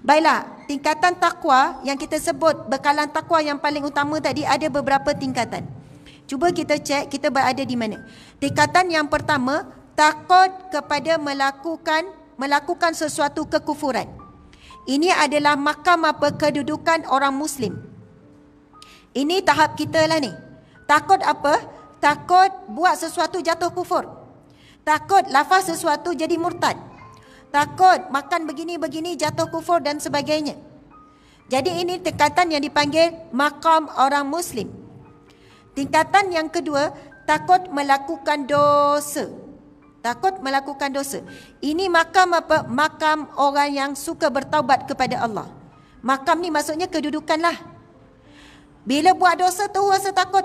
Baiklah, tingkatan takwa yang kita sebut, bekalan takwa yang paling utama tadi ada beberapa tingkatan. Cuba kita cek kita berada di mana. Tingkatan yang pertama, takut kepada melakukan sesuatu kekufuran. Ini adalah makam kedudukan orang Muslim. Ini tahap kita lah ni. Takut apa? Takut buat sesuatu jatuh kufur. Takut lafaz sesuatu jadi murtad. Takut makan begini-begini jatuh kufur dan sebagainya. Jadi ini tingkatan yang dipanggil makam orang Muslim. Tingkatan yang kedua, takut melakukan dosa. Takut melakukan dosa. Ini makam apa? Makam orang yang suka bertaubat kepada Allah. Makam ni maksudnya kedudukan lah. Bila buat dosa terus rasa takut.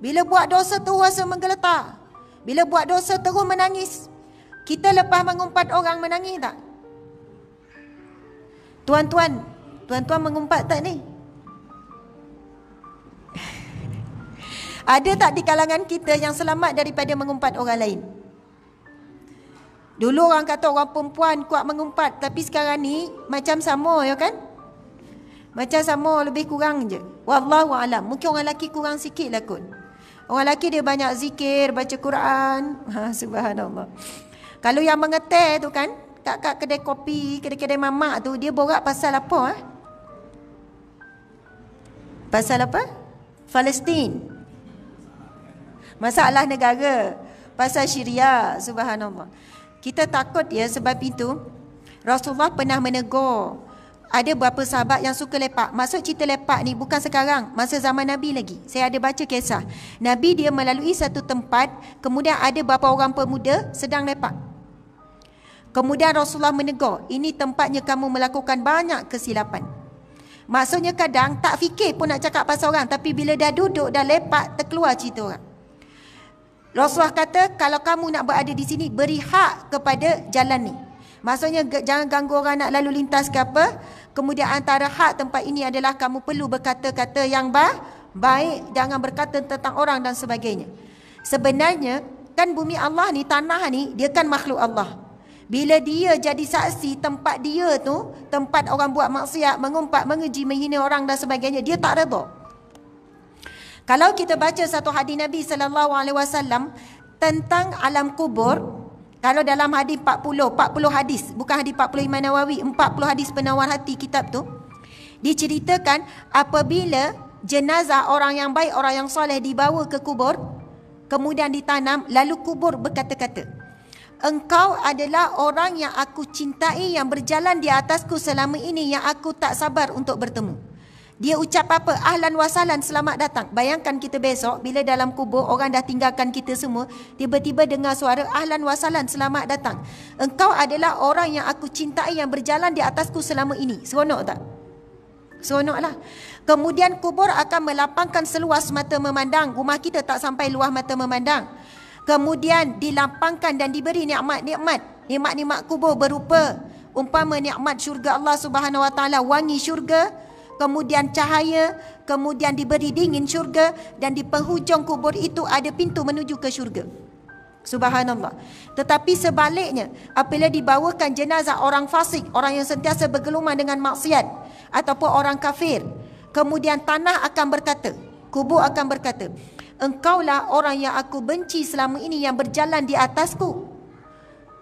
Bila buat dosa terus rasa menggeletar. Bila buat dosa terus menangis. Kita lepas mengumpat orang menangis tak? Tuan-tuan mengumpat tak ni? Ada tak di kalangan kita yang selamat daripada mengumpat orang lain? Dulu orang kata orang perempuan kuat mengumpat, tapi sekarang ni macam sama ya kan? Macam sama, lebih kurang je. Wallahu alam. Mungkin orang lelaki kurang sikit lah kot. Orang lelaki dia banyak zikir, baca Quran. Subhanallah. Kalau yang mengeter tu kan, kat kedai kopi, kedai-kedai mamak tu, dia borak pasal apa? Pasal apa? Palestin. Masalah negara. Pasal Syria. Subhanallah. Kita takut ya sebab itu. Rasulullah pernah menegur. Ada beberapa sahabat yang suka lepak. Maksud cerita lepak ni bukan sekarang. Masa zaman Nabi lagi. Saya ada baca kisah. Nabi dia melalui satu tempat. Kemudian ada beberapa orang pemuda sedang lepak. Kemudian Rasulullah menegur, ini tempatnya kamu melakukan banyak kesilapan. Maksudnya kadang tak fikir pun nak cakap pasal orang, tapi bila dah duduk, dah lepak, terkeluar cerita orang. Rasulullah kata, kalau kamu nak berada di sini, beri hak kepada jalan ni. Maksudnya jangan ganggu orang nak lalu lintas ke apa. Kemudian antara hak tempat ini adalah kamu perlu berkata-kata yang baik, jangan berkata tentang orang dan sebagainya. Sebenarnya, kan bumi Allah ni, tanah ni, dia kan makhluk Allah. Bila dia jadi saksi tempat dia tu, tempat orang buat maksiat, mengumpat, mengeji, menghina orang dan sebagainya, dia tak redha. Kalau kita baca satu hadis Nabi SAW tentang alam kubur, kalau dalam hadis 40 hadis, bukan hadis 40 Imam Nawawi, 40 hadis penawar hati kitab tu, diceritakan apabila jenazah orang yang baik, orang yang soleh dibawa ke kubur, kemudian ditanam, lalu kubur berkata-kata, engkau adalah orang yang aku cintai, yang berjalan di atasku selama ini, yang aku tak sabar untuk bertemu. Dia ucap apa? Ahlan wa sahlan, selamat datang. Bayangkan kita besok, bila dalam kubur, orang dah tinggalkan kita semua, tiba-tiba dengar suara, ahlan wa sahlan, selamat datang. Engkau adalah orang yang aku cintai, yang berjalan di atasku selama ini. Seronok tak? Seronoklah. Kemudian kubur akan melapangkan seluas mata memandang. Rumah kita tak sampai luas mata memandang. Kemudian dilapangkan dan diberi nikmat-nikmat. Nikmat-nikmat kubur berupa umpama nikmat syurga Allah Subhanahu Wa Taala, wangi syurga, kemudian cahaya, kemudian diberi dingin syurga, dan di penghujung kubur itu ada pintu menuju ke syurga. Subhanallah. Tetapi sebaliknya, apabila dibawakan jenazah orang fasik, orang yang sentiasa bergelumang dengan maksiat, ataupun orang kafir, kemudian tanah akan berkata, kubur akan berkata, engkaulah orang yang aku benci selama ini, yang berjalan di atasku.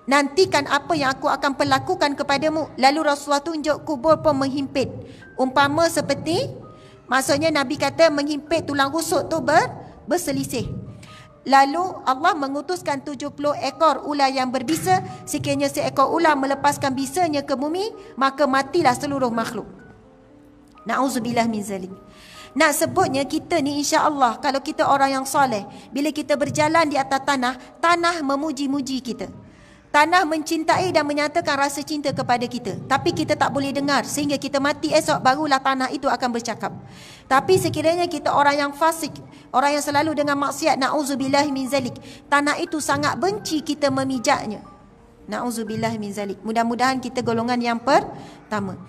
Nantikan apa yang aku akan perlakukan kepadamu. Lalu Rasulullah tunjuk kubur pun menghimpit. Umpama seperti, maksudnya Nabi kata menghimpit tulang rusuk tu berselisih. Lalu Allah mengutuskan 70 ekor ular yang berbisa. Sekiranya seekor ular melepaskan bisanya ke bumi, maka matilah seluruh makhluk. Na'udzubillah min zalik. Nak sebutnya kita ni insya-Allah, kalau kita orang yang soleh, bila kita berjalan di atas tanah, tanah memuji-muji kita. Tanah mencintai dan menyatakan rasa cinta kepada kita. Tapi kita tak boleh dengar, sehingga kita mati esok barulah tanah itu akan bercakap. Tapi sekiranya kita orang yang fasik, orang yang selalu dengan maksiat, na'udzubillah min zalik, tanah itu sangat benci kita memijaknya. Na'udzubillah min zalik. Mudah-mudahan kita golongan yang pertama.